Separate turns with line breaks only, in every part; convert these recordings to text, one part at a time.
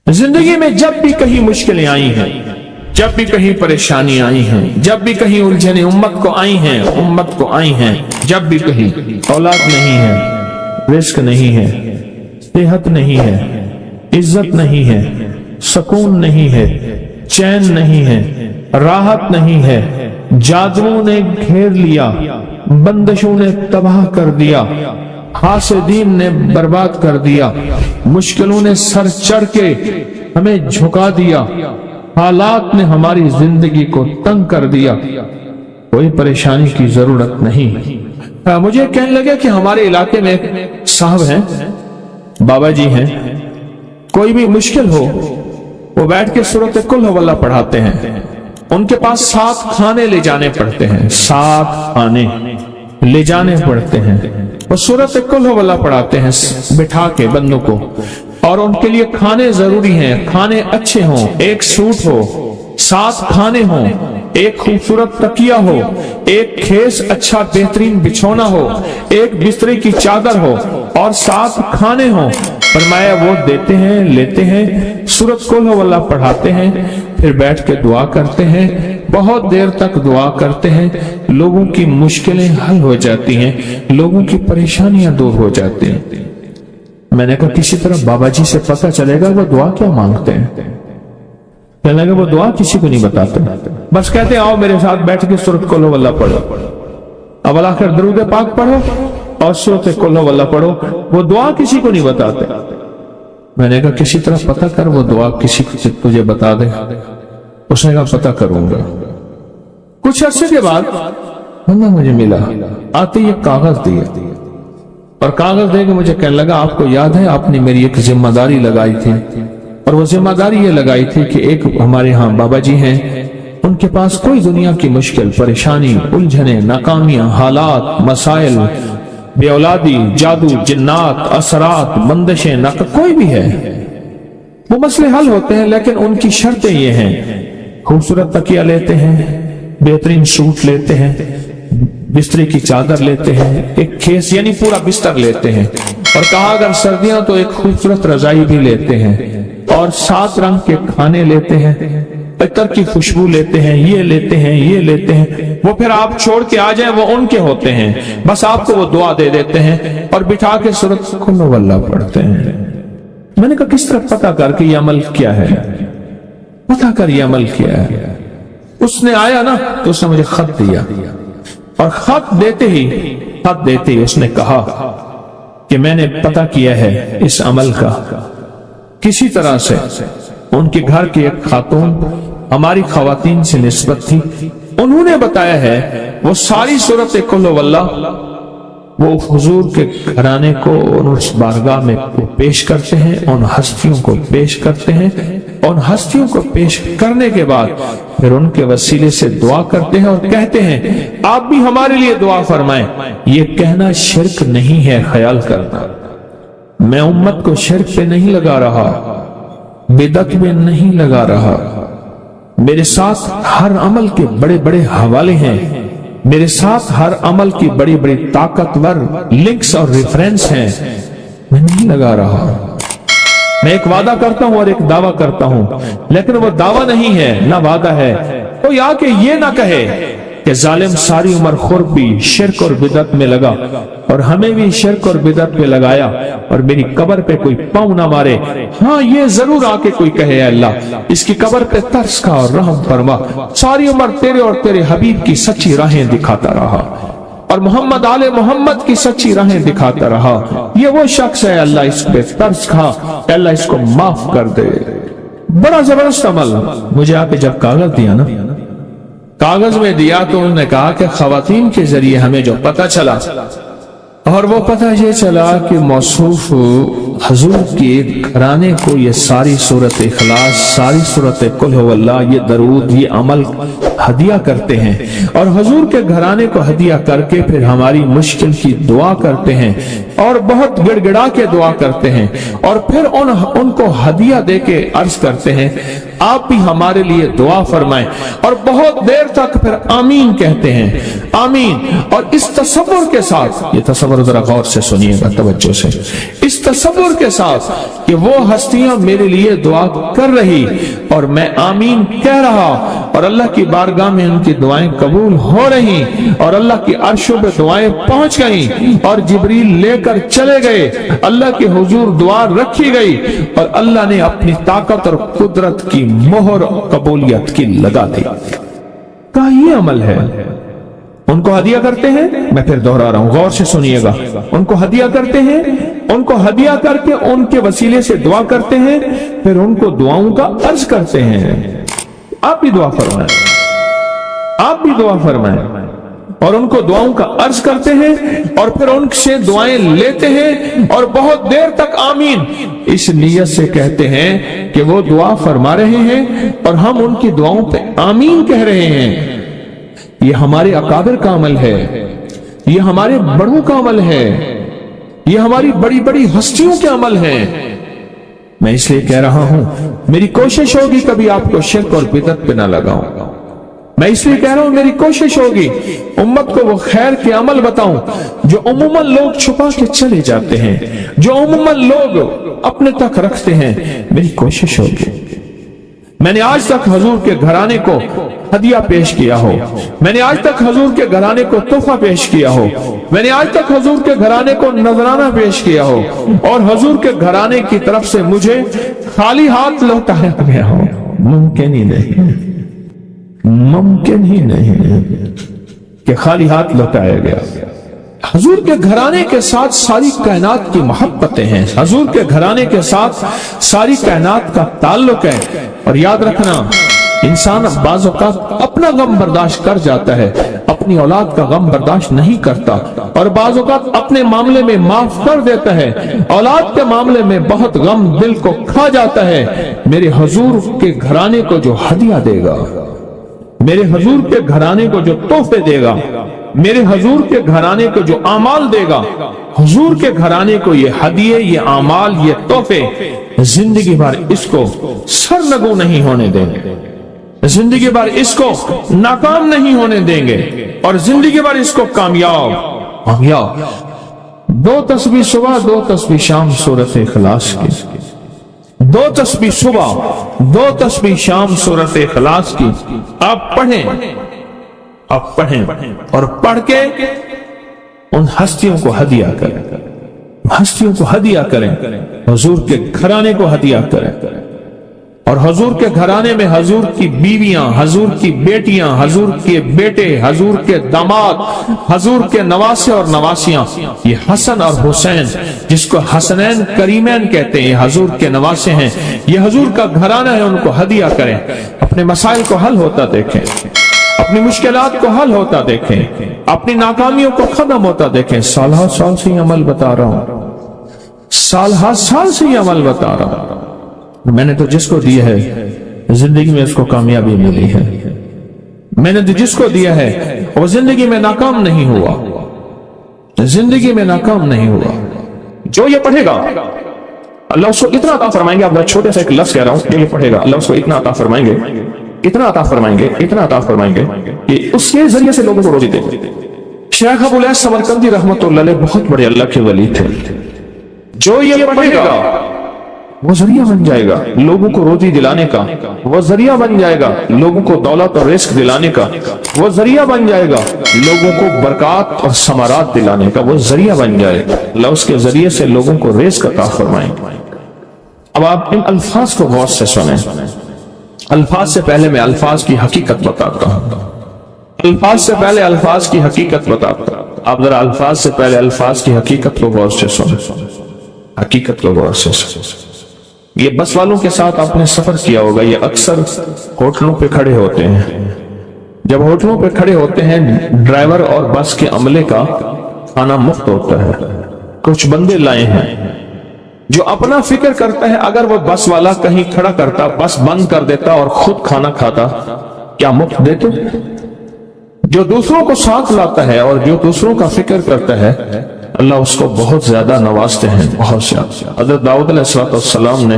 जिंदगी में जब भी कहीं मुश्किलें आई हैं, जब भी कहीं परेशानी आई हैं, जब भी कहीं उलझने उम्मत को आई हैं, जब भी कहीं औलाद नहीं है, रिस्क नहीं है, सेहत नहीं है, इज्जत नहीं है, सुकून नहीं है, चैन नहीं है, राहत नहीं है, जादुओं ने घेर लिया, बंदिशों ने तबाह कर दिया, हासिदीन ने बर्बाद कर दिया, मुश्किलों ने सर चढ़ के हमें झुका दिया, हालात ने हमारी जिंदगी को तंग कर दिया। कोई परेशानी की जरूरत नहीं। मुझे कहने लगे कि हमारे इलाके में एक साहब हैं, बाबा जी हैं, कोई भी मुश्किल हो वो बैठ के सूरत कुल हुवल्लाह पढ़ाते हैं। उनके पास 7 खाने ले जाने पड़ते हैं, 7 खाने ले जाने पड़ते हैं। वो सूरत कुल हुवल्लाह पढ़ाते हैं बिठा के बंदों को, और उनके लिए खाने जरूरी हैं। खाने अच्छे हों, एक सूट हो, 7 खाने हों, एक खूबसूरत तकिया हो, एक खेस अच्छा बेहतरीन बिछौना हो, एक बिस्तरे की चादर हो, और 7 खाने हों। फरमाया वो देते हैं, लेते हैं, सूरत कुल हुवल्लाह पढ़ाते हैं, फिर बैठ के दुआ करते हैं, बहुत देर तक दुआ करते हैं। लोगों की मुश्किलें हल हो जाती हैं, लोगों की परेशानियां दूर हो जाती हैं। मैंने कहा किसी तरह बाबा जी से पता चलेगा वो दुआ क्या मांगते हैं। कहने लगे वो दुआ किसी को नहीं बताते, बस कहते आओ मेरे साथ बैठ के सूरत कुल हुवल्लाह पढ़ो, अव्वल आखिर दरूद पाक पढ़ो और सूरत कुल हुवल्लाह पढ़ो। वो दुआ किसी को नहीं बताते। मैंने कहा किसी तरह पता कर वो दुआ किसी को तुझे बता दे। उसने कहा पता करूंगा। कुछ अरसे के बाद मुझे मिला, आते ही कागज दिया, और कागज दे के मुझे कहने लगा आपको याद है आपने मेरी एक जिम्मेदारी लगाई थी, और वो जिम्मेदारी ये लगाई थी कि एक हमारे यहाँ बाबा जी हैं, उनके पास कोई दुनिया की मुश्किल परेशानी उलझने नाकामियां हालात मसाइल बे औलादी जादू जिन्नात असरात बंदिशें नक कोई भी है वो मसले हल होते हैं। लेकिन उनकी शर्तें ये हैं, खूबसूरत तकिया लेते हैं, बेहतरीन सूट लेते हैं, बिस्तरे की चादर लेते हैं, एक खेस यानी पूरा बिस्तर लेते हैं, और कहा अगर सर्दियां तो एक खूबसूरत रजाई भी लेते हैं, और 7 रंग के खाने लेते हैं, इतर की खुशबू लेते हैं, ये लेते हैं, ये लेते हैं। वो फिर आप छोड़ के आ जाए वो उनके होते हैं, बस आपको वो दुआ दे देते हैं और बिठा के सूरत कुल हुवल्लाह पढ़ते हैं। मैंने कहा किस तरह पता कर कि ये अमल क्या है, पता कर ये अमल क्या है। उसने आया ना तो उसने मुझे खत दिया, और खत देते ही उसने कहा कि मैंने पता किया है इस अमल का। किसी तरह से उनके घर की एक खातून हमारी खवातीन से निस्बत थी, उन्होंने बताया है वो सारी सूरत कुल हुवल्लाह वो हुजूर के घराने को उस बारगाह में पेश करते हैं, उन हस्तियों को पेश करते हैं, उन हस्तियों को पेश करने के बाद फिर उनके वसीले से दुआ करते हैं और कहते हैं आप भी हमारे लिए दुआ फरमाएं। ये कहना शिरक नहीं है, ख्याल करना। मैं उम्मत को शिरक पे नहीं लगा रहा, बिदअत में नहीं लगा रहा। मेरे साथ हर अमल के बड़े बड़े हवाले हैं, मेरे साथ हर अमल की बड़ी बड़ी ताकतवर लिंक्स और रेफरेंस हैं। मैं नहीं लगा रहा। मैं एक वादा करता हूं और एक दावा करता हूं, लेकिन वो दावा नहीं है ना वादा है। कोई आके ये ना कहे कि जालिम सारी उम्र खुर्ब भी शिरक और बिदअत में लगा, और हमें भी शिरक और बिदअत में लगाया, और मेरी कब्र पे कोई पांव ना मारे। हाँ ये जरूर आके कोई कहे अल्लाह इसकी कब्र पे तरस खा और रहम फरमा, सारी उम्र तेरे और तेरे हबीब की सच्ची राहें दिखाता रहा, और मोहम्मद आले मोहम्मद की सच्ची राहें दिखाता रहा। ये वो शख्स है, अल्लाह इस पे तरस खा, अल्लाह इसको माफ कर दे। बड़ा जबरदस्त अमल। मुझे आके जब कागज दिया ना, कागज में दिया तो उन्होंने कहा कि खवातीन के जरिए हमें जो पता चला, और वो पता ये चला कि मौसूफ हुजूर के घराने को ये सारी सूरत इखलास, सारी सूरत कुल हुवल्लाह, ये दरूद, ये अमल हदिया करते हैं, और हुजूर के घराने को हदिया करके फिर हमारी मुश्किल की दुआ करते हैं, और बहुत गिड़गिड़ा के दुआ करते हैं, और फिर उनको हदिया दे के अर्ज करते हैं आप भी हमारे लिए दुआ फरमाएं। और बहुत देर तक फिर आमीन कहते हैं, आमीन। और इस तसव्वुर के साथ, ये तसव्वुर जरा गौर से सुनिएगा, तवज्जो से, इस तसव्वुर के साथ कि वो हस्तियां मेरे लिए दुआ कर रही और मैं आमीन कह रहा और अल्लाह की बारगाह में उनकी दुआएं कबूल हो रही और अल्लाह की अर्शों पे दुआएं पहुंच गई और जिब्रील लेकर चले गए, अल्लाह के हुजूर दुआ रखी गई और अल्लाह ने अपनी ताकत और कुदरत की मोहर कबूलियत की लगा दी। का ये अमल है। उनको हदिया करते हैं, मैं फिर दोहरा रहा हूं, गौर से सुनिएगा, उनको हदिया करते हैं, उनको हदिया करके उनके वसीले से दुआ करते हैं, फिर उनको दुआओं का अर्ज करते हैं। आप भी दुआ फरमाएं, आप भी दुआ फरमाएं और उनको दुआओं का अर्ज करते हैं और फिर उनसे दुआएं लेते हैं और बहुत देर तक आमीन इस नियत से कहते हैं कि वो दुआ फरमा रहे हैं और हम उनकी दुआओं पे आमीन कह रहे हैं। ये हमारे अकाबिर का अमल है, ये हमारे बड़ों का अमल है, ये हमारी बड़ी बड़ी हस्तियों के अमल है। मैं इसलिए कह रहा हूं, मेरी कोशिश होगी कभी आपको शिर्क और बिदअत पे ना लगाऊं। मैं इसलिए कह रहा हूं, मेरी कोशिश होगी उम्मत को वो खैर के अमल बताऊं जो उम्मन लोग छुपा के चले जाते हैं, जो उम्मन लोग अपने तक रखते हैं। मेरी कोशिश होगी। मैंने आज तक हुजूर के घराने को हदिया पेश किया हो, मैंने आज तक हुजूर के घराने को तोहफा पेश किया हो, मैंने आज तक हुजूर के घराने को नजराना पेश किया हो और हुजूर के घराने की तरफ से मुझे खाली हाथ लौटाया गया हो। मुमकिन ही नहीं, मुमकिन ही नहीं कि खाली हाथ लौटाया गया। हुजूर के घराने के साथ सारी कायनात की मोहब्बतें हैं, हुजूर के घराने के साथ सारी कायनात का ताल्लुक है। और याद रखना, इंसान बाज़ औक़ात अपना गम बर्दाश्त कर जाता है, अपनी औलाद का गम बर्दाश्त नहीं करता और बाज़ औक़ात अपने मामले में माफ कर देता है, औलाद के मामले में बहुत गम दिल को खा जाता है। मेरे हुजूर के घराने को जो हदिया देगा, मेरे हुजूर के घराने को जो तोहफे देगा, मेरे हुजूर के घराने को जो आमाल देगा, हुजूर के घराने को ये हदिये, ये आमाल, ये तोहफे जिंदगी भर इसको सरनगू नहीं होने देंगे, जिंदगी भर इसको नाकाम नहीं होने देंगे और जिंदगी भर इसको कामयाब। 2 तस्बीह सुबह, 2 तस्बीह शाम सूरत इखलास की, 2 तस्बीह सुबह, 2 तस्बीह शाम सूरत इखलास की आप पढ़ें, आप पढ़ें और पढ़ के उन हस्तियों को हदिया करें, हस्तियों को हदिया करें, हुजूर के घराने को हदिया करें। और हुजूर के घराने में हुजूर की बीवियां, हुजूर की बेटियां, हुजूर के बेटे, हुजूर के दामाद, हुजूर के नवासे और नवासियां, ये हसन और हुसैन जिसको हसनैन करीमैन कहते हैं, हुजूर के नवासे हैं, ये हुजूर का घराना है, उनको हदिया करें। अपने मसाइल को हल होता देखें, अपनी मुश्किलात को हल होता देखें, अपनी नाकामियों को खत्म होता देखें। साल से ये अमल बता रहा हूं, साल से ये अमल बता रहा हूं। मैंने तो जिसको दिया है जिंदगी में उसको कामयाबी मिली है, मैंने तो जिसको दिया है वो जिंदगी में नाकाम नहीं हुआ, जिंदगी में नाकाम नहीं हुआ। जो ये पढ़ेगा अल्लाह उसको इतना अता फरमाएंगे। अब मैं छोटे से एक लफ्ज़ कह रहा हूं, ये पढ़ेगा अल्लाह उसको इतना अता फरमाएंगे, इतना अता फरमाएंगे, इतना अता फरमाएंगे कि उसके जरिए से लोगों को रोजी देंगे। शेख अबू लैस समरकंदी रहमतुल्लाह अलैह बहुत बड़े अल्लाह के वली थे। जो ये पढ़ेगा वो जरिया बन जाएगा लोगों को रोजी दिलाने का, वो जरिया बन जाएगा लोगों को दौलत और रिस्क दिलाने का, वो जरिया बन जाएगा लोगों को बरकत और समारात दिलाने का, वो जरिया बन जाएगा। अल्लाह उसके जरिए से लोगों को रिस्क अता फरमाएंगे। अब आप इन अल्फाज को गौर से सुने। अल्फाज से पहले मैं अल्फाज की हकीकत बताता हूं, अल्फाज से पहले अल्फाज की हकीकत बताता हूं। आप जरा अल्फाज से पहले अल्फाज की हकीकत को गौर से सुने, हकीकत को गौर से सुने। ये बस वालों के साथ आपने सफर किया होगा, ये अक्सर होटलों पे खड़े होते हैं। जब होटलों पे खड़े होते हैं, ड्राइवर और बस के अमले का खाना मुफ्त होता है। कुछ बंदे लाए हैं जो अपना फिक्र करता है, अगर वो बस वाला कहीं खड़ा करता, बस बंद कर देता और खुद खाना खाता, क्या मुफ्त देते? जो दूसरों को साथ लाता है और जो दूसरों का फिक्र करता है, अल्लाह उसको बहुत ज्यादा नवाजते हैं, बहुत ज्यादा। हज़रत दाऊद अलैहिस्सलाम ने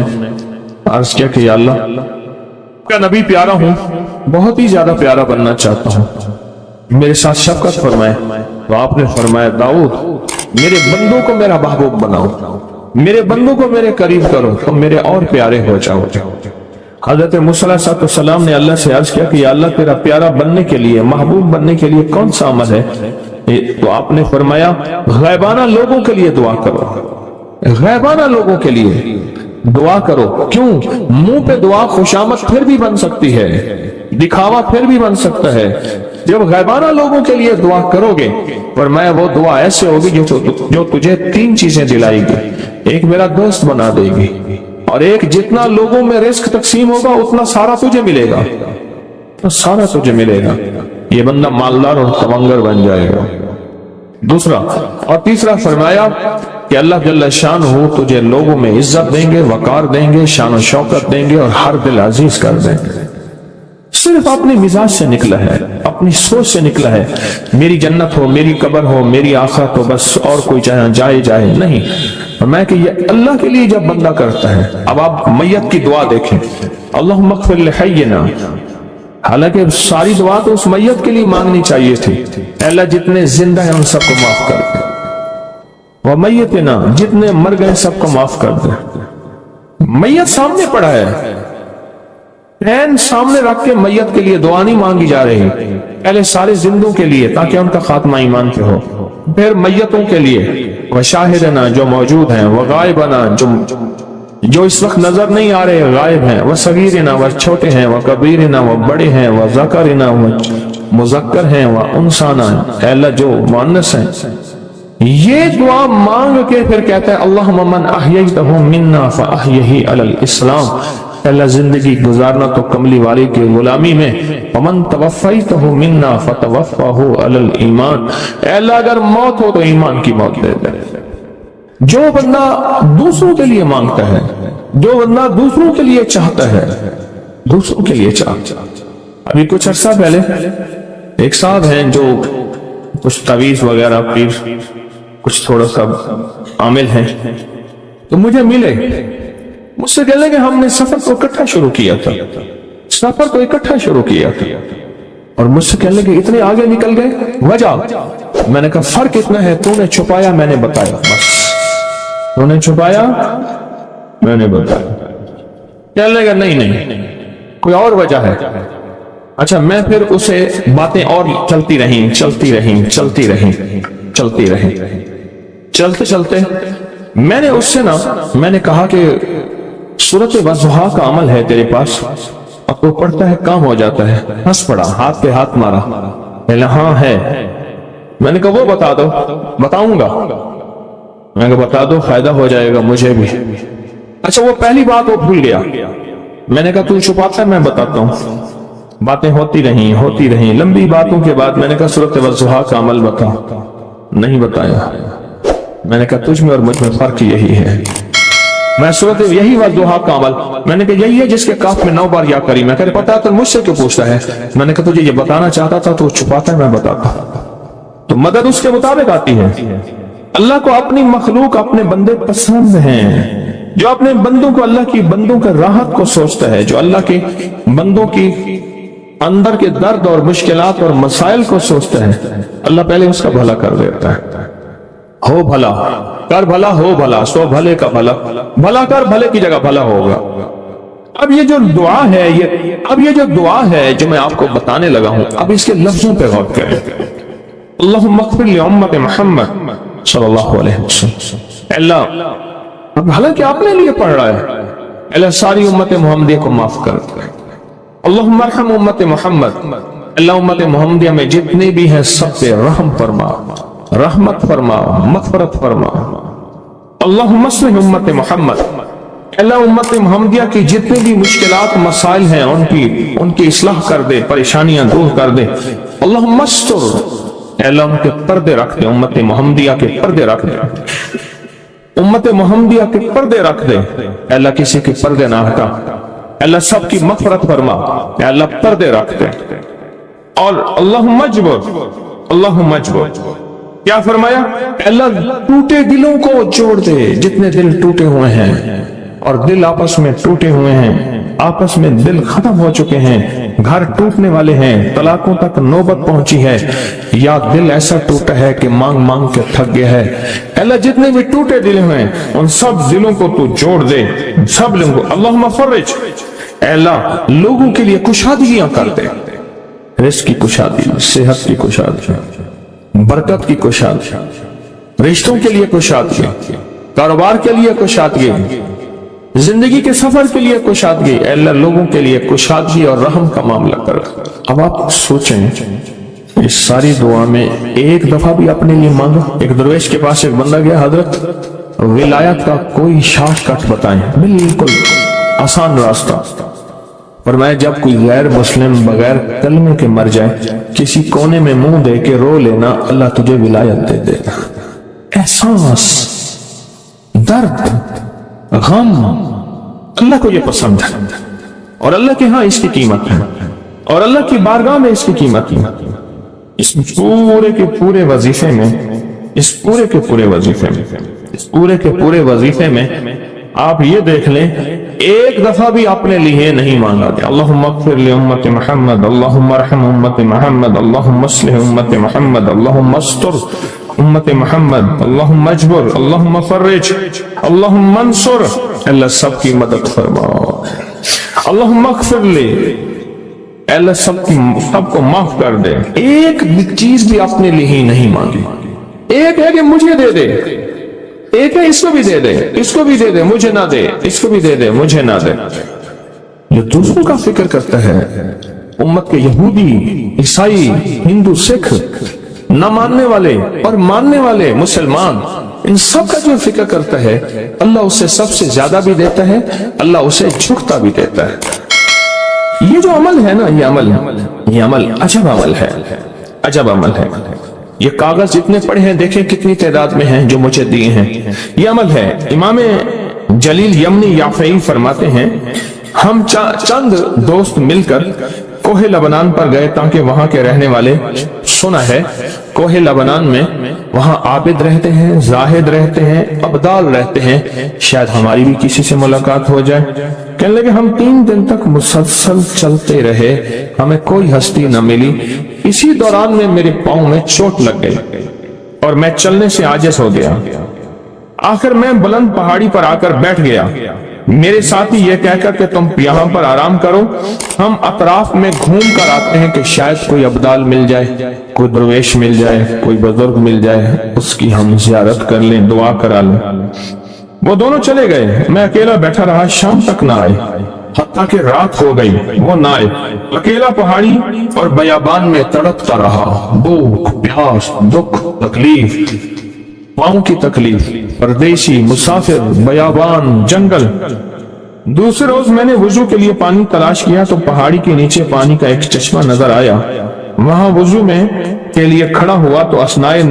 अर्ज किया कि या अल्लाह کا नबी प्यारा हूं, बहुत ही ज्यादा प्यारा बनना चाहता हूं, मेरे साथ शफकत फरमाए। तो आपने फरमाया दाऊद मेरे बंदों को मेरा महबूब बनाओ, मेरे बंदों को मेरे करीब करो तो मेरे और प्यारे हो जाओ। हजरत मूसा अलैहिस्सलाम ने अल्लाह से अर्ज किया कि या अल्लाह तेरा प्यारा बनने के लिए, महबूब बनने के लिए कौन सा अमल है? तो आपने फरमाया गैबाना लोगों के लिए दुआ करो, गैबाना लोगों के लिए दुआ करो। क्यों? मुंह पे दुआ खुशामद फिर भी बन सकती है, दिखावा फिर भी बन सकता है। जब गैबाना लोगों के लिए दुआ करोगे, फरमाया वो दुआ ऐसे होगी जो तुझे तीन चीजें दिलाएगी। एक मेरा दोस्त बना देगी, और एक जितना लोगों में रिस्क तकसीम होगा उतना सारा तुझे मिलेगा, तो सारा तुझे मिलेगा। ये बंदा मालदार और तवंगर बन जाएगा। दूसरा और तीसरा फरमाया कि अल्लाह जल्ल शानहू तुझे लोगों में इज्जत देंगे, वकार देंगे, शान और शौकत देंगे और हर दिल अजीज कर देंगे। सिर्फ अपने मिजाज से निकला है, अपनी सोच से निकला है, मेरी जन्नत हो, मेरी कब्र हो, मेरी आखिरत हो, बस और कोई चाहे जाए जाए नहीं। मैं कि ये अल्लाह के लिए जब बंदा करता है। अब आप मैयत की दुआ देखें, अल्लाहुम्मा अग़फ़िर लिहय्यिना, हालांकि सारी दुआ तो उस मैयत के लिए मांगनी चाहिए थी, अल्लाह जितने जिंदा हैं उन सबको माफ कर दे, वह मैयतना जितने मर गए सबको माफ कर दे। मैयत सामने पड़ा है, पैन सामने रख के मैयत के लिए दुआ नहीं मांगी जा रही, पहले सारे जिंदों के लिए ताकि उनका खात्मा ईमान पे हो, फिर मैयतों के लिए, वह शाहिदना जो मौजूद हैं, वह गायबना जो इस वक्त नजर नहीं आ रहे गायब हैं, वह सगीरना वह छोटे हैं, वह कबीरना वह बड़े हैं, वह ज़करना वह मुज़क्कर हैं, वह उनसाना अल्लाह जो मुअन्नस हैं। ये दुआ मांग के फिर कहता है अल्लाहुम्मा मन अहयैतहु मिन्ना फअहयिही अलल इस्लाम, अल्लाह जिंदगी गुजारना तो कमली वाले की गुलामी में, वमन तवफ़ैतहु मिन्ना फतवफ़्फ़हु अलल ईमान, अल्लाह अगर मौत हो तो ईमान की मौत दे दे। जो बंदा दूसरों के लिए मांगता है, जो बंदा दूसरों के लिए चाहता है, दूसरों के लिए चाहता। अभी कुछ अर्सा पहले एक साहब हैं जो कुछ तवीज वगैरह पीर कुछ थोड़ा सा आमिल हैं, तो मुझे मिले, मुझसे कहने लगे हमने सफर को इकट्ठा शुरू किया था, सफर को इकट्ठा शुरू किया था, और मुझसे कहने लगे इतने आगे निकल गए, वजह? मैंने कहा फर्क इतना है, तूने छुपाया मैंने बताया, बस तूने छुपाया मैंने बताया। कहने लगा नहीं कोई और वजह है। अच्छा, मैं फिर उसे बातें और चलती रही चलते चलते मैंने उससे मैंने कहा कि सूरत वज़ुहा का अमल है तेरे पास, अब वो पढ़ता है काम हो जाता है। हंस पड़ा, हाथ पे हाथ मारा, कहला हाँ है। मैंने कहा वो बता दो। बताऊंगा, मैंने कहा बता दो, फायदा हो जाएगा मुझे भी। अच्छा, वो पहली बात वो भूल गया। मैंने कहा तू छुपाता है, मैं बताता हूँ। बातें होती रही लंबी बातों के बाद मैंने कहा सूरत वज़ुहा का अमल बता। नहीं बताया। मैंने कहा तुझ में और मुझ में फर्क यही है। मैं सूरत यही वज़ुहा का अमल, मैंने कहा यही है जिसके काफ में 9 बार या करी। मैं कह पता तो मुझसे क्यों पूछता है? मैंने कहा तुझे ये बताना चाहता था तो छुपाता है, मैं बताता। तो मदद उसके मुताबिक आती है। अल्लाह को अपनी मखलूक, अपने बंदे पसंद हैं। जो अपने बंदों को, अल्लाह की बंदों का राहत को सोचता है, जो अल्लाह के बंदों की अंदर के दर्द और मुश्किलात और मसाइल को सोचता है, अल्लाह पहले उसका भला कर देता है। हो भला कर, भला हो भला, सो भले का भला, भला कर भले की जगह भला होगा। अब ये जो दुआ है, ये जो दुआ है जो मैं आपको बताने लगा हूं, अब इसके लफ्जों पे गौर करें। अल्लाहुम्मा अग़फ़िर लि उम्मति मुहम्मद सल्लल्लाहु अलैहि वसल्लम। अल्लाह, हालांकि आपने लिए पढ़ रहा है, अल्लाह सारी उम्मत मुहम्मदिया को माफ कर दे। अल्लाहुम्मा अरहम उम्मत मुहम्मद, अल्लाह उम्मत मुहम्मदिया में जितने भी हैं सब पे रहम फरमा, रहमत फरमा, मग़फ़िरत फरमा। अल्लाहुम्मा अस्लिह उम्मत मुहम्मद, अल्लाह उम्मत मुहम्मदिया की जितने भी मुश्किलात मसाइल हैं उनकी इस्लाह कर दे, परेशानियां दूर कर दे। अल्लाहुम्मा अस्तर, अल्लाह उनके पर्दे रख दे, उम्मत मुहम्मदिया के पर्दे रख दे, उम्मत मुहम्मदिया के पर्दे रख दे। अल्लाह किसी के पर्दे ना हटा, अल्लाह सबकी मग़फ़िरत फरमा, अल्लाह पर्दे रख दे। और अल्लाहुम्मा अजबर, क्या फरमाया? अल्लाह टूटे दिलों को जोड़ दे, जितने दिल टूटे हुए हैं और दिल आपस में टूटे हुए हैं आपस में दिल खत्म हो चुके हैं, घर टूटने वाले हैं, तलाकों तक नौबत पहुंची है, या दिल ऐसा टूटा है कि मांग मांग के थक गया है। अल्लाह जितने भी टूटे दिल हैं उन सब दिलों को तू जोड़ दे, सब लोगों को अल्लाहुम्मा फर्रिज, अल्लाह लोगों के लिए कुशादगियां कर दे, रिस्क की कुशादी, सेहत की कुशादी, बरकत की कुशादी, रिश्तों के लिए कुशादगी, कारोबार के लिए कुशादगी, जिंदगी के सफर के लिए कुशादगी। अल्लाह लोगों के लिए कुशादगी और रहम का मामला कर। अब आप सोचें इस सारी दुआ में एक दफा भी अपने लिए मांगा। एक दरवेश के पास एक बंदा गया, हजरत विलायत का कोई शॉर्टकट बताएं, बिल्कुल आसान रास्ता। और मैं जब कोई गैर मुस्लिम बगैर कलमे के मर जाए, किसी कोने में मुंह दे के रो लेना, अल्लाह तुझे विलायत दे देगा। एहसास, दर्द, गम, अल्लाह को ये पसंद है और अल्लाह के यहाँ इसकी कीमत है और अल्लाह की बारगाह में इसकी कीमत है। इस पूरे के पूरे वजीफे में, इस पूरे के पूरे वजीफे में, इस पूरे के पूरे वजीफे में आप ये देख लें, एक दफा भी आपने लिए नहीं मांगा कि अल्लाहुम्मा अग़फिर li उम्मति मुहम्मद, अल्लाहुम्मा अर्हम उम्मति मुहम्मद, अल्लाहुम्मा अस्लिह उम्मति मुहम्मद, अल्लाहुम्मा अस्तर उम्मति मुहम्मद, अल्लाहुम्मा अजबर, अल्लाहुम्मा फर्रिज, अल्लाहुम्मा अंसुर। अल्लाह सबकी मदद फरमा, अल्लाहुम्मा अग़फिर li, अल्लाह सबको माफ कर दे। एक भी चीज भी आपने लिए ही नहीं मांगी। एक है कि मुझे दे दे, एक है इसको भी दे दे, इसको भी दे दे, मुझे ना दे, इसको भी दे दे, मुझे ना दे। ये दूसरों का फिक्र करता है। उम्मत के यहूदी, ईसाई, हिंदू, सिख, न मानने वाले और मानने वाले मुसलमान, इन सब का जो फिक्र करता है, अल्लाह उसे सबसे ज्यादा भी देता है, अल्लाह उसे झुकता भी देता है। ये जो अमल है ना, ये अमल अजब अमल है, अजब अमल है। ये कागज जितने पड़े हैं देखें कितनी तादाद में हैं जो मुझे दिए हैं, ये अमल है। इमाम जलील यमनी याफई फरमाते हैं, हम चंद दोस्त मिलकर कोहे लबनान पर गए ताकि वहां के रहने वाले, सुना है कोहे लबनान में वहां आबिद रहते हैं, जाहिद रहते हैं, अब्दाल रहते हैं, शायद हमारी भी किसी से मुलाकात हो जाए। कहने लगे हम 3 दिन तक मुसलसल चलते रहे, हमें कोई हस्ती न मिली। इसी दौरान में मेरे पांव में चोट लग गई और मैं चलने से आजिज हो गया। आखिर मैं बुलंद पहाड़ी पर आकर बैठ गया। मेरे साथी ये कहकर कि तुम यहाँ पर आराम करो, हम अतराफ में घूम कर आते हैं कि शायद कोई अब्दाल मिल जाए, कोई दरवेश मिल जाए, कोई बुजुर्ग मिल जाए, उसकी हम जियारत कर लें, दुआ करा लें। वो दोनों चले गए, मैं अकेला बैठा रहा, शाम तक ना आए, हत्ता कि रात हो गई, वो ना आए। अकेला पहाड़ी और बयाबान में तड़पता रहा, भूख, प्यास, दुख, तकलीफ, पाँव की तकलीफ, परदेशी, मुसाफिर, बयाबान, जंगल। दूसरे रोज मैंने वुजू के लिए पानी तलाश किया तो पहाड़ी के नीचे पानी का एक चश्मा नजर आया। वहां वुजू में के लिए खड़ा हुआ तो असनाए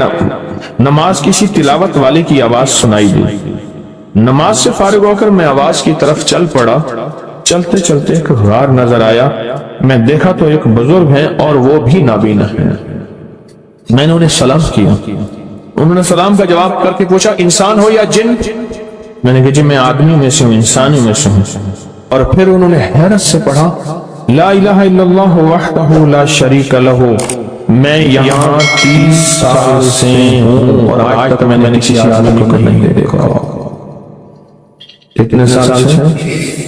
नमाज किसी तिलावत वाले की आवाज सुनाई दी। नमाज से फारिग होकर मैं आवाज की तरफ चल पड़ा। चलते चलते एक गार नजर आया, मैं देखा तो एक बुजुर्ग है और वो भी नाबीना है। मैंने उन्हें सलाम किया, उन्होंने सलाम का जवाब करके पूछा इंसान हो या जिन? मैंने कहा जी मैं आदमी में से हूँ, इंसानी में से हूँ। और फिर उन्होंने हैरत से पढ़ा ला इलाहा इल्लल्लाह वहदहू ला शरीका लहू, मैं यहाँ 30 साल से हूँ और आज तक मैंने किसी आदमी को नहीं देखा। कितने साल से?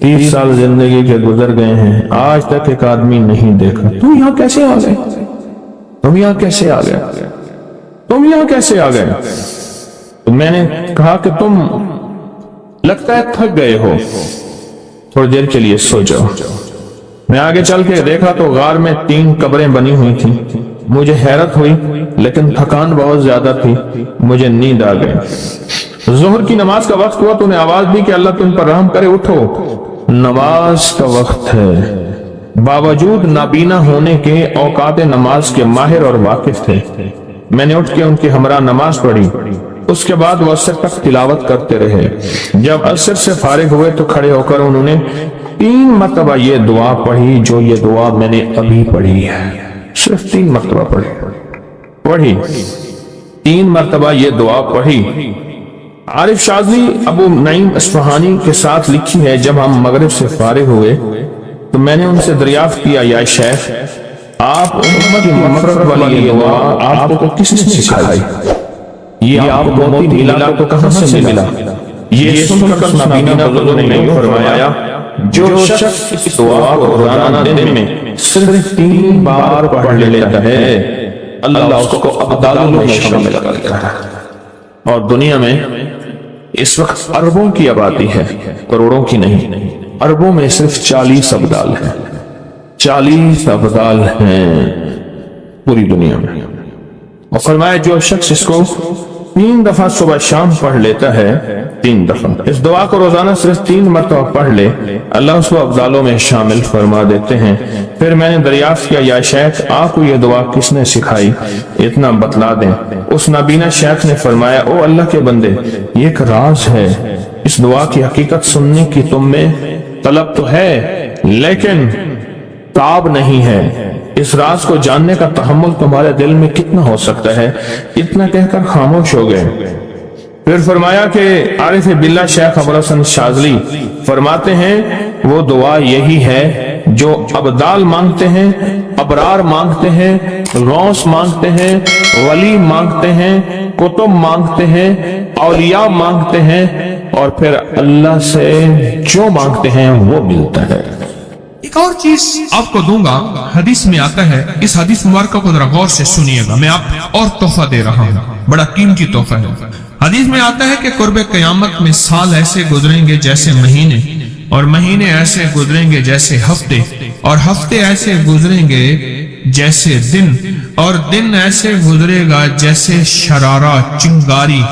30 साल जिंदगी के गुजर गए हैं, आज तक एक आदमी नहीं देखा। तुम यहाँ कैसे आ गए? तुम यहाँ कैसे आ गए? तुम यहाँ कैसे आ गए? तो मैंने कहा कि तुम लगता है थक गए हो, थोड़ी देर के लिए सो जाओ। मैं आगे चल के देखा तो गार में 3 कब्रें बनी हुई थी। मुझे हैरत हुई लेकिन थकान बहुत ज्यादा थी, मुझे नींद आ गई। जोहर की नमाज का वक्त हुआ तो उन्हें आवाज दी कि अल्लाह तुम पर रहम करे, उठो नमाज का वक्त है। बावजूद नाबीना होने के औकात नमाज के माहिर और वाकिफ थे। मैंने उठ के उनकी हमरा नमाज पढ़ी। उसके बाद वो असर तक तिलावत करते रहे। जब असर से फारिग हुए तो खड़े होकर उन्होंने 3 मरतबा ये दुआ पढ़ी, जो ये दुआ मैंने अभी पढ़ी है। सिर्फ 3 मरतबा पढ़ी 3 मरतबा ये दुआ पढ़ी। عارف شاذلی ابو نعیم اصفہانی کے ساتھ لکھی ہے، جب ہم مغرب سے فارغ ہوئے تو میں نے ان سے دریافت کیا، یا شیخ آپ امت کی مغفرت والی یہ دعا آپ کو کس نے سکھائی؟ یہ آپ کو موتی میلا کو کہاں سے ملا؟ یہ سن کر نابینا بزرگوں نے یوں فرمایا، جو شخص اس دعا کو روزانہ دن میں صرف 3 بار پڑھ لیتا ہے اللہ اس کو ابدال میں شامل کر دیتا ہے۔ اور دنیا میں اس وقت اربوں کی آبادی ہے، کروڑوں کی نہیں، اربوں میں صرف 40 ابدال ہیں، 40 ابدال ہیں پوری دنیا میں۔ اور فرمایا جو شخص اس کو 3 دفعہ صبح شام پڑھ لیتا ہے، 3 دفعہ اس دعا کو روزانہ صرف 3 مرتبہ پڑھ لے، اللہ اس کو ابدالوں میں شامل فرما دیتے ہیں۔ پھر میں نے دریافت کیا، یا شیخ آپ کو یہ دعا کس نے سکھائی؟ اتنا بتلا دیں۔ اس نابینا شیخ نے فرمایا، او اللہ کے بندے، یہ ایک راز ہے، اس دعا کی حقیقت سننے کی تم میں طلب تو ہے لیکن تاب نہیں ہے، اس راز کو جاننے کا تحمل تمہارے دل میں کتنا ہو سکتا ہے؟ اتنا کہہ کر خاموش ہو گئے۔ پھر فرمایا کہ عارف باللہ شیخ ابوالحسن شاذلی فرماتے ہیں وہ دعا یہی ہے جو ابدال مانگتے ہیں، ابرار مانگتے ہیں، غوث مانگتے ہیں، ولی مانگتے ہیں، کتب مانگتے ہیں، اولیاء مانگتے ہیں، اور پھر اللہ سے جو مانگتے ہیں وہ ملتا ہے۔
ایک اور چیز آپ کو دوں گا، حدیث میں آتا ہے، اس حدیث مبارکہ کو ذرا غور سے سنیے گا، میں آپ اور تحفہ دے رہا ہوں، بڑا قیمتی تحفہ ہے۔ حدیث میں آتا ہے کہ قرب قیامت میں سال ایسے گزریں گے جیسے مہینے، اور مہینے ایسے گزریں گے جیسے ہفتے، اور ہفتے ایسے گزریں گے جیسے دن، اور دن ایسے گزرے گا جیسے شرارہ، چنگاری،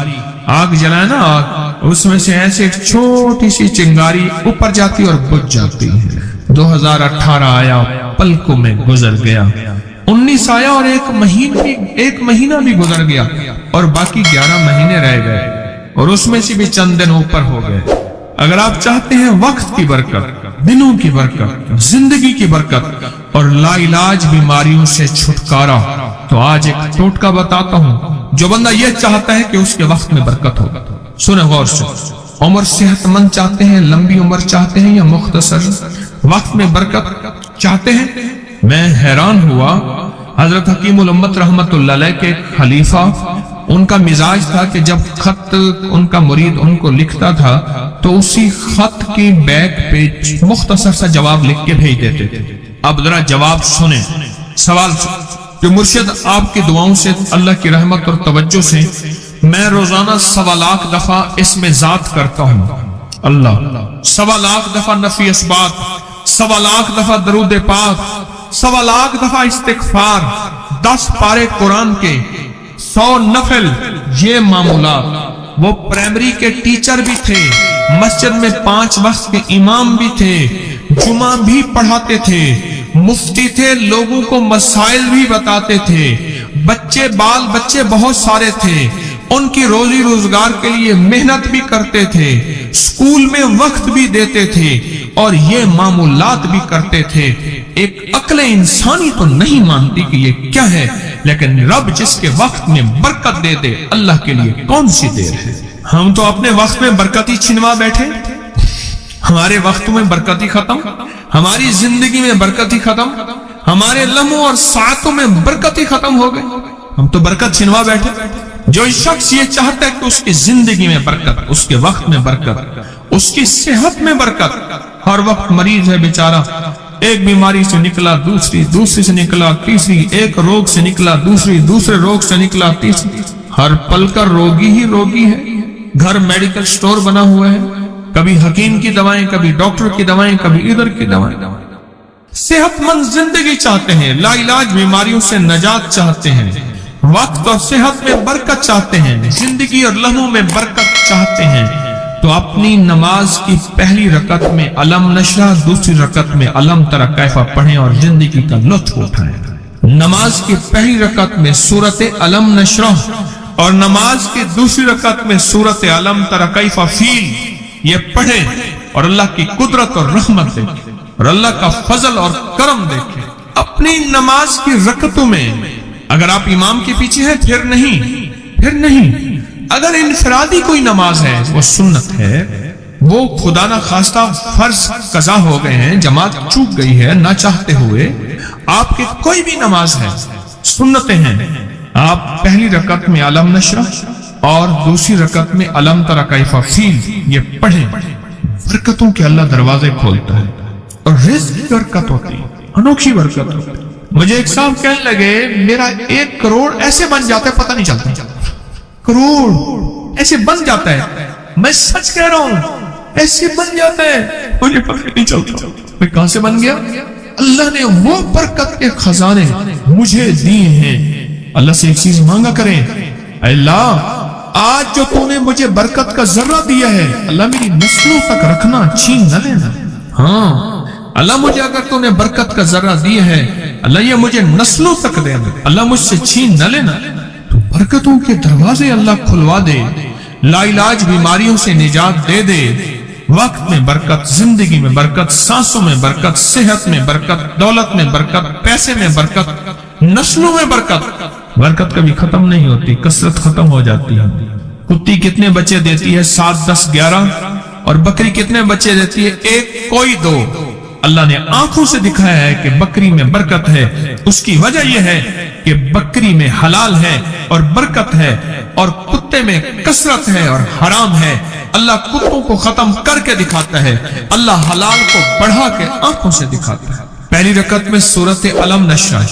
آگ جلائے نا آگ، اس میں سے ایسے ایک چھوٹی سی چنگاری اوپر جاتی اور بجھ جاتی ہے۔ 2018 آیا، پلکوں میں گزر گیا، 19 آیا اور ایک مہینہ بھی گزر گیا، اور باقی 11 مہینے رہ گئے، اور اس میں سے بھی چند دن اوپر ہو گئے۔ اگر آپ چاہتے ہیں وقت کی برکت، دنوں کی برکت، زندگی کی برکت اور لا علاج بیماریوں سے چھٹکارا، تو آج ایک ٹوٹکا بتاتا ہوں۔ جو بندہ یہ چاہتا ہے کہ اس کے وقت میں برکت ہو، سنیں غور سے، عمر صحت مند چاہتے ہیں، لمبی عمر چاہتے ہیں یا مختصر وقت میں برکت چاہتے ہیں؟ میں حیران ہوا، حضرت حکیم الامت رحمت اللہ علیہ کے خلیفہ، ان کا مزاج تھا کہ جب خط ان کا مرید ان کو لکھتا تھا تو اسی خط کی بیک پہ مختصر سا جواب لکھ کے بھیج دیتے تھے۔ اب ذرا جواب سنیں، سوال جو مرشد آپ کی دعاؤں سے، اللہ کی رحمت اور توجہ سے میں روزانہ 1.25 لاکھ دفعہ اس میں ذات کرتا ہوں، اللہ 1.25 لاکھ دفعہ نفی اثبات، 1.25 لاکھ دفعہ درود پاک، 1.25 لاکھ دفعہ استغفار، 10 پارے قرآن کے، 100 نفل، یہ معمولات۔ وہ پرائمری کے ٹیچر بھی تھے، مسجد میں 5 وقت کے امام بھی تھے، جمعہ بھی پڑھاتے تھے، مفتی تھے، لوگوں کو مسائل بھی بتاتے تھے، بچے بال بچے بہت سارے تھے، ان کی روزی روزگار کے لیے محنت بھی کرتے تھے، اسکول میں وقت بھی دیتے تھے، اور یہ معمولات بھی کرتے تھے۔ ایک عقل انسانی تو نہیں مانتی کہ یہ کیا ہے، لیکن رب جس کے وقت میں برکت دے دے، اللہ کے لیے کون سی دیر ہے۔ ہم تو اپنے وقت میں برکتی چھنوا بیٹھے، ہمارے وقتوں میں برکتی ختم، ہماری زندگی میں برکتی ختم، ہمارے لمحوں اور ساعتوں میں برکتی ختم ہو گئے، ہم تو برکت چھنوا بیٹھے۔ جو شخص یہ چاہتا ہے کہ اس کی زندگی میں برکت، اس کے وقت میں برکت، اس کی صحت میں برکت، ہر وقت مریض ہے بیچارہ، ایک بیماری سے نکلا دوسری سے نکلا تیسری، ایک روگ سے نکلا دوسرے روگ سے نکلا تیسری، ہر پل کا روگی ہی روگی ہے۔ گھر میڈیکل سٹور بنا ہوا ہے، کبھی حکیم کی دوائیں، کبھی ڈاکٹر کی دوائیں، کبھی ادھر کی دوائیں۔ صحت مند زندگی چاہتے ہیں، لا علاج بیماریوں سے نجات چاہتے ہیں، وقت اور صحت میں برکت چاہتے ہیں، زندگی اور لمحوں میں برکت چاہتے ہیں، تو اپنی نماز کی پہلی رکعت میں علم نشرح، دوسری رکعت میں علم تری کیف پڑھیں اور زندگی کا لطف اٹھائیں۔ نماز کی پہلی رکعت میں سورت علم نشرح اور نماز کی دوسری رکعت میں سورت علم تری کیف فیل، یہ پڑھیں اور اللہ کی قدرت اور رحمت دیکھیں اور اللہ کا فضل اور کرم دیکھیں۔ اپنی نماز کی رکعتوں میں اگر آپ امام کے پیچھے ہیں پھر نہیں، अगर इनफरादी कोई नमाज है, वो सुन्नत है, वो खुदा ना खास्ता फर्ज कजा हो गए हैं, जमात चूक गई है ना चाहते हुए, आपके कोई भी नमाज है, सुन्नतें हैं, आप पहली रकत में अलम नशरा और दूसरी रकत में अलम तरा कैफा फील ये पढ़ें, बरकतों के अल्लाह दरवाजे खोलता है और रिज़्क़ की बरकत होती है, अनोखी बरकत होती है। मुझे एक साहब कहने लगे मेरा 1 करोड़ ऐसे बन जाता है, पता नहीं चलता, करोड़ ऐसे बन जाता है, मैं सच कह रहा हूं, ऐसे बन जाता है, मुझे पता नहीं चलता मैं कहां से बन गया। अल्लाह ने वो बरकत के खजाने मुझे दिए हैं। अल्लाह से एक चीज मांगा करें, अल्लाह आज जो तूने मुझे बरकत का जर्रा दिया है, अल्लाह मेरी नस्लों तक रखना, छीन न लेना। हाँ अल्लाह मुझे अगर तूने बरकत का जर्रा दिया है, अल्लाह ये मुझे नस्लों तक देना, अल्लाह मुझसे छीन न लेना। तो बरकतों के दरवाजे अल्लाह खुलवा दे, लाइलाज बीमारियों से निजात दे दे, वक्त में बरकत, जिंदगी में बरकत, सांसों में बरकत, सेहत में बरकत, दौलत में बरकत, पैसे में बरकत, नस्लों में बरकत। बरकत कभी खत्म नहीं होती, कसरत खत्म हो जाती है। कुत्ती कितने बच्चे देती है? 7, 10, 11। और बकरी कितने बच्चे देती है? 1, कोई 2। अल्लाह ने आंखों से दिखाया है कि बकरी में बरकत है। उसकी वजह यह है कि बकरी में हलाल है और बरकत है, और कुत्ते में कसरत है और हराम है। अल्लाह कुत्तों को खत्म करके दिखाता है, अल्लाह हलाल को बढ़ा के आंखों से दिखाता है। पहली रकत में सूरत अलम नशरा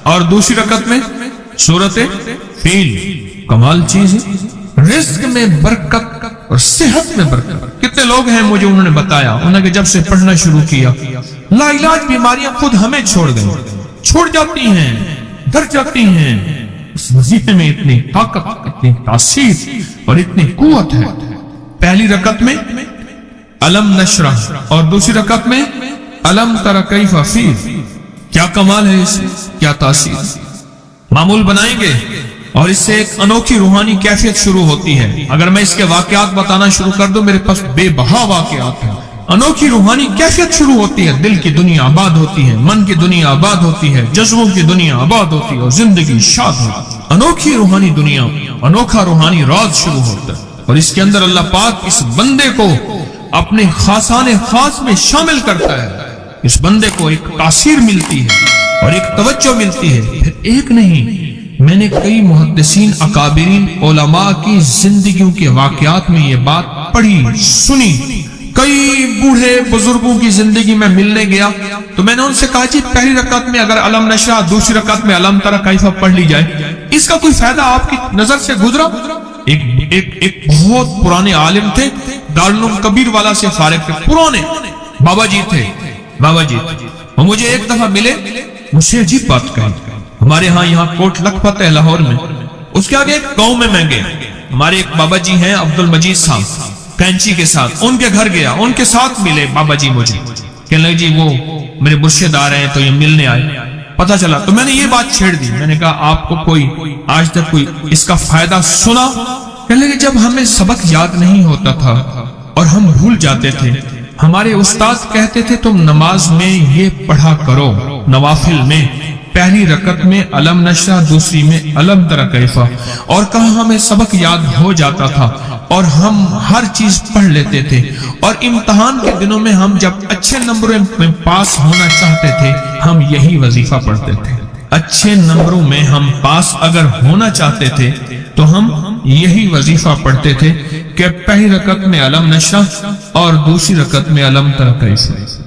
और दूसरी रकत में सूरत फील। कमाल चीज है, रिज्क में बरकत और सेहत में बरकत। कितने लोग हैं मुझे उन्होंने बताया, उन्होंने जब से पढ़ना शुरू किया, लाइलाज बीमारियां खुद हमें छोड़ गई, छोड़ जाती हैं, डर जाती हैं। उस वजीफे में इतनी ताकत, इतनी तासीर और इतनी कुव्वत है। पहली रकत में अलम नशरा और दूसरी रकत में अलम तरा कैफा फील। क्या कमाल है इसमें, क्या तासीर। मामूल बनाएंगे और इससे एक अनोखी रूहानी कैफियत शुरू होती है। अगर मैं इसके वाकयात बताना शुरू कर दूं, मेरे पास बेबहा वाकयात हैं। अनोखी रूहानी कैफियत शुरू होती है, दिल की दुनिया आबाद होती है, मन की दुनिया आबाद होती है, जज्बों की दुनिया आबाद होती है और जिंदगी शाद होती है। अनोखी रूहानी दुनिया, अनोखा रूहानी राज शुरू होता है और इसके अंदर अल्लाह पाक इस बंदे को अपने खासाने खास में शामिल करता है। इस बंदे को एक तासीर मिलती है और एक तवज्जो मिलती है। फिर एक नहीं, मैंने कई मुहद्दिसीन अकाबिरीन उलमा की जिंदगियों के वाकयात में ये बात पढ़ी, सुनी। कई बूढ़े बुजुर्गों की जिंदगी में मिलने गया तो मैंने उनसे कहा जी पहली रकत में अगर अलम नशरा, दूसरी रकत में अलम तरा कैफा पढ़ ली जाए, इसका कोई फायदा आपकी नजर से गुजरा? एक बहुत पुराने आलिम थे, दारुल कबीर वाला से फारिग थे, पुराने बाबा जी थे, बाबा जी। वो मुझे एक दफा मिले, मुझसे अजीब बात कही। हमारे यहाँ कोट लखपत है लाहौर में, उसके आगे एक गांव में मैं गया। हमारे एक बाबा जी हैं अब्दुल मजीद साहब, कैंची के साथ उनके घर गया, उनके साथ मिले बाबा जी। मुझे कहने लगे जी वो मेरे मुर्शिद आ रहे हैं तो ये मिलने आए। पता चला तो मैंने ये बात छेड़ दी, मैंने कहा आपको कोई आज तक कोई इसका फायदा सुना? कहने लगे जब हमें सबक याद नहीं होता था और हम भूल जाते थे, हमारे उस्ताद कहते थे तुम नमाज में ये पढ़ा करो, नवाफिल में पहली रकत में अलम नशरा, दूसरी में अलम तरा कैफा। और कहा हमें सबक याद हो जाता था और हम हर चीज पढ़ लेते थे। और इम्तिहान के दिनों में हम जब अच्छे नंबरों में पास होना चाहते थे, हम यही वजीफा पढ़ते थे। अच्छे नंबरों में हम पास अगर होना चाहते थे तो हम यही वजीफा पढ़ते थे कि पहली रकत में अलम नशरा और दूसरी रकत में अलम तरा कैफा।